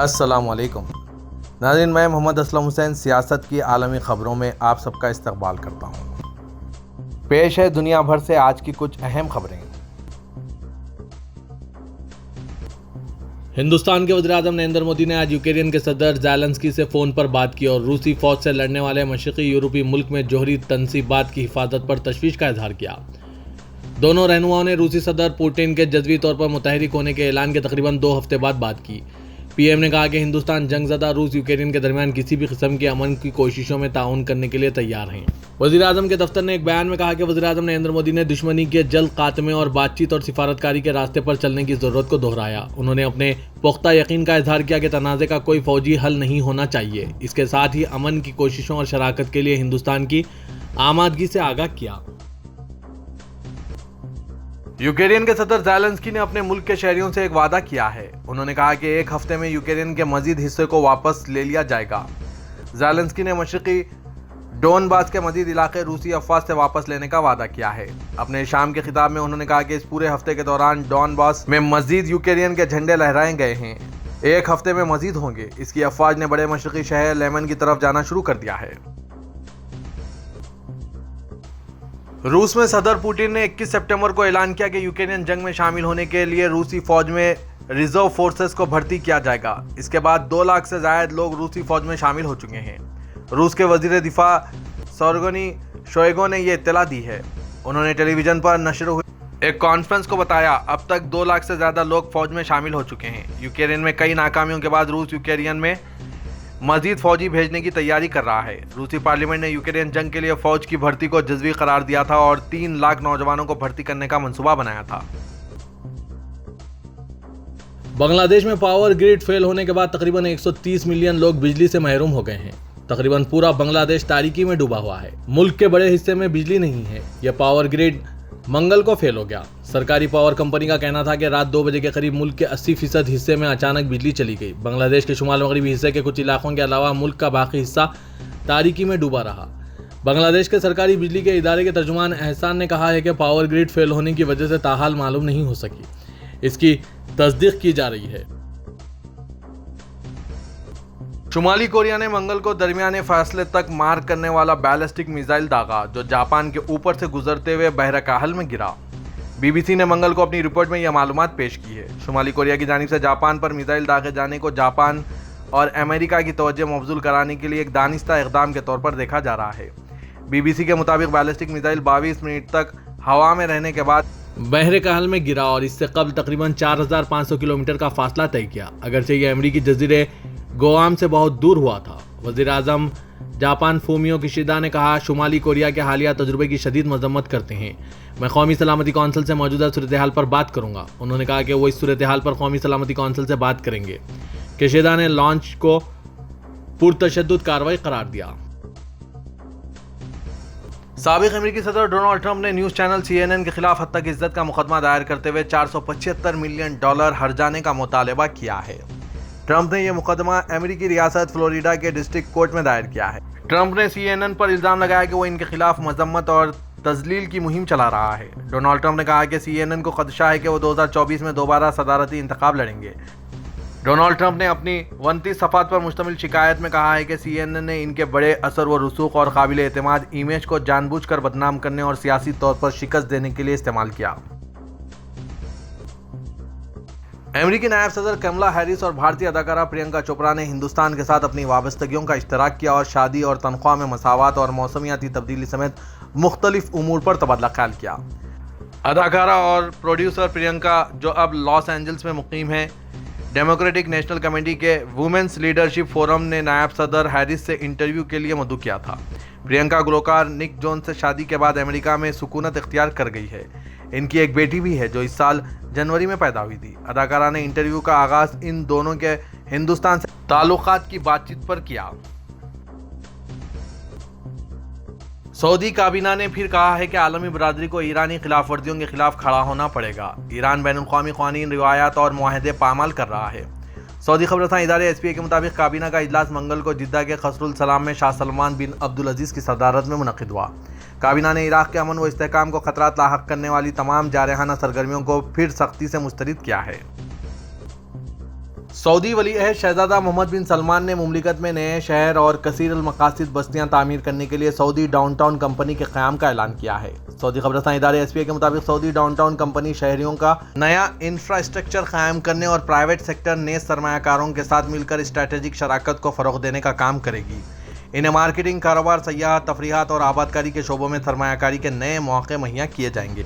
अस्सलामुअलैकुम नाज़रीन, मैं मोहम्मद असलम हुसैन सियासत की आलमी ख़बरों में आप सबका इस्तकबाल करता हूँ। पेश है दुनिया भर से आज की कुछ अहम खबरें। हिंदुस्तान के वज़ीर-ए-आज़म नरेंद्र मोदी ने आज यूक्रेन के सदर ज़ेलेंस्की से फ़ोन पर बात की और रूसी फ़ौज से लड़ने वाले मशरिकी यूरोपीय मुल्क में जोहरी तनसीबात की हिफाजत पर तशवीश का इजहार किया। दोनों रहनुमाओं ने रूसी सदर पुतिन के जज़वी तौर पर मुतहरिक होने के ऐलान के तकरीबन 2 हफ्ते बाद बात की। पीएम ने कहा कि हिंदुस्तान जंगज़दा रूस यूक्रेन के दरमियान किसी भी किस्म की अमन की कोशिशों में ताउन करने के लिए तैयार हैं। वज़ीर-ए-आज़म के दफ्तर ने एक बयान में कहा कि वज़ीर-ए-आज़म नरेंद्र मोदी ने दुश्मनी के जल्द खात्मे और बातचीत और सिफारतकारी के रास्ते पर चलने की ज़रूरत को दोहराया। उन्होंने अपने पुख्ता यकीन का इजहार किया कि तनाज़े का कोई फौजी हल नहीं होना चाहिए। इसके साथ ही अमन की कोशिशों और शराकत के लिए हिंदुस्तान की आमादगी से आगाह किया। यूक्रेन के सदर ज़ेलेंस्की ने अपने मुल्क के शहरियों से एक वादा किया है। उन्होंने कहा कि एक हफ्ते में यूक्रेन के मजीद हिस्से को वापस ले लिया जाएगा। ज़ेलेंस्की ने मशरिकी डोनबास के मजीद इलाके रूसी अफवाज से वापस लेने का वादा किया है। अपने शाम के खिताब में उन्होंने कहा कि इस पूरे हफ्ते के दौरान डोनबास में मजीद यूक्रेन के झंडे लहराए गए हैं। एक हफ्ते में मजीद होंगे। इसकी अफवाज ने बड़े मशरिकी शहर लेमन की तरफ जाना शुरू कर दिया है। रूस में सदर पुतिन ने 21 सितंबर को ऐलान किया कि यूक्रेनियन जंग में शामिल होने के लिए रूसी फौज में रिजर्व फोर्सेस को भर्ती किया जाएगा। इसके बाद 2 लाख से ज़ायद लोग रूसी फौज में शामिल हो चुके हैं। रूस के वजीर दिफा सर्गेई शोइगु ने यह इत्तला दी है। उन्होंने टेलीविजन पर नशर हुई एक कॉन्फ्रेंस को बताया, अब तक 2 लाख से ज़्यादा लोग फौज में शामिल हो चुके हैं। यूक्रेन में कई नाकामियों के बाद रूस यूक्रेन में मजीद फौजी भेजने की तैयारी कर रहा है। रूसी पार्लियामेंट ने यूक्रेन जंग के लिए फौज की भर्ती को जज़वी करार दिया था और 3 लाख नौजवानों को भर्ती करने का मंसूबा बनाया था। बांग्लादेश में पावर ग्रिड फेल होने के बाद तकरीबन 130 मिलियन लोग बिजली से महरूम हो गए हैं। तकरीबन पूरा बांग्लादेश तारीकी में डूबा हुआ है। मुल्क के बड़े हिस्से में बिजली नहीं है। यह पावर ग्रिड मंगल को फेल हो गया। सरकारी पावर कंपनी का कहना था कि रात 2 बजे के करीब मुल्क के 80% हिस्से में अचानक बिजली चली गई। बांग्लादेश के शुमाल मगरबी हिस्से के कुछ इलाकों के अलावा मुल्क का बाकी हिस्सा तारीकी में डूबा रहा। बांग्लादेश के सरकारी बिजली के इदारे के तर्जुमान एहसान ने कहा है कि पावर ग्रिड फेल होने की वजह से ताहाल मालूम नहीं हो सकी। इसकी तस्दीक की जा रही है। शुमाली कोरिया ने मंगल को दरमियाने फासले तक मार करने वाला बैलिस्टिक मिसाइल दागा, जो जापान के ऊपर से गुजरते हुए बहरकाहल में गिरा। बीबीसी ने मंगल को अपनी रिपोर्ट में यह मालूमात पेश की है। शुमाली कोरिया की जानिब से जापान पर मिसाइल दागे जाने को जापान और अमेरिका की तवज्जो मबजूल कराने के लिए एक दानिस्ता इक़दाम के तौर पर देखा जा रहा है। बीबीसी के मुताबिक बैलिस्टिक मिसाइल 22 मिनट तक हवा में रहने के बाद बहरकाहल में गिरा और इससे कबल तकरीबन 4500 किलोमीटर का फासला तय किया। अगरचे ये अमेरिकी जजीरे गुआम से बहुत दूर हुआ था। वज़ीर-ए-आज़म जापान फूमियो किशिदा ने कहा, शुमाली कोरिया के हालिया तजुर्बे की शदीद मजम्मत करते हैं। मैं कौमी सलामती कौंसिल से मौजूदा सूरत हाल पर बात करूंगा। उन्होंने कहा कि वो इस सूरत हाल पर कौमी सलामती कौंसिल से बात करेंगे। किशिदा ने लॉन्च को पुरतशद्दुद कार्रवाई करार दिया। साबिक अमेरिकी सदर डोनाल्ड ट्रंप ने न्यूज़ चैनल CNN के खिलाफ हत्या की इज्जत का मुकदमा दायर करते हुए $475 मिलियन हर्जाने का मुतालबा किया है। ट्रंप ने यह मुकदमा अमेरिकी रियासत फ्लोरिडा के डिस्ट्रिक्ट कोर्ट में दायर किया है। ट्रंप ने CNN पर इल्ज़ाम लगाया कि वो इनके खिलाफ मजम्मत और तजलील की मुहिम चला रहा है। डोनाल्ड ट्रंप ने कहा कि CNN को खदशा है कि वो 2024 में दोबारा सदारती इंतखाब लड़ेंगे। डोनाल्ड ट्रंप ने अपनी 29 सफ़ात पर मुश्तमिल शिकायत में कहा है कि CNN ने इनके बड़े असर व रसूख और काबिल एतमाद इमेज को जानबूझकर बदनाम करने और सियासी तौर पर शिकस्त देने के लिए इस्तेमाल किया। अमेरिकी नायब सदर कमला हैरिस और भारतीय अदाकारा प्रियंका चोपड़ा ने हिंदुस्तान के साथ अपनी वाबस्तगियों का इश्तराक किया और शादी और तनख्वाह में मसावत और मौसमियाती तब्दीली समेत मुख्तलिफ उमूर पर तबादला ख्याल किया। अदाकारा और प्रोड्यूसर प्रियंका, जो अब लॉस एंजल्स में मुकीम है, डेमोक्रेटिक नेशनल कमेटी के वुमेन्स लीडरशिप फोरम ने नायब सदर हैरिस से इंटरव्यू के लिए मदऊ किया था। प्रियंका गुलकार निक जोन्स से शादी के बाद अमेरिका में सुकूनत इख्तियार कर गई है। इनकी एक बेटी भी है जो इस साल जनवरी में पैदा हुई थी। अदाकारा ने इंटरव्यू का आगाज इन दोनों के हिंदुस्तान से ताल्लुकात की बातचीत पर किया। सऊदी काबीना ने फिर कहा है कि आलमी बरादरी को ईरानी खिलाफ वर्जियों के खिलाफ खड़ा होना पड़ेगा। ईरान बैनुल-अक़वामी क़वानीन, रिवायात और मुआहदे पामाल कर रहा है। सऊदी खबरसां इदारे SPA के मुताबिक काबीना का इजलास मंगल को जिद्दा के खसरुल सलाम में शाह सलमान बिन अब्दुल अजीज़ की सदारत में मुनक़िद हुआ। काबीना ने इराक़ के अमन व इस्तेहकाम को खतरात लाहक करने वाली तमाम जारहाना सरगर्मियों को फिर सख्ती से मुस्तरद किया है। सऊदी वली अहद शहजादा मोहम्मद बिन सलमान ने मुमलिकत में नए शहर और कसीर अल मकासिद बस्तियां तामीर करने के लिए सऊदी डाउनटाउन कंपनी के क़याम का ऐलान किया है। सऊदी खबरस्तान इदारे SPA के मुताबिक सऊदी डाउनटाउन कंपनी शहरियों का नया इंफ्रास्ट्रक्चर कायम करने और प्राइवेट सेक्टर नेज सरमायाकारों के साथ मिलकर स्ट्रैटेजिक शराकत को फ़रोग़ देने का काम करेगी। इन्हें मार्केटिंग, कारोबार, सयाहत, तफरीहात और आबादकारी के शोबों में सरमायाकारी के नए मौके मुहैया किए जाएंगे।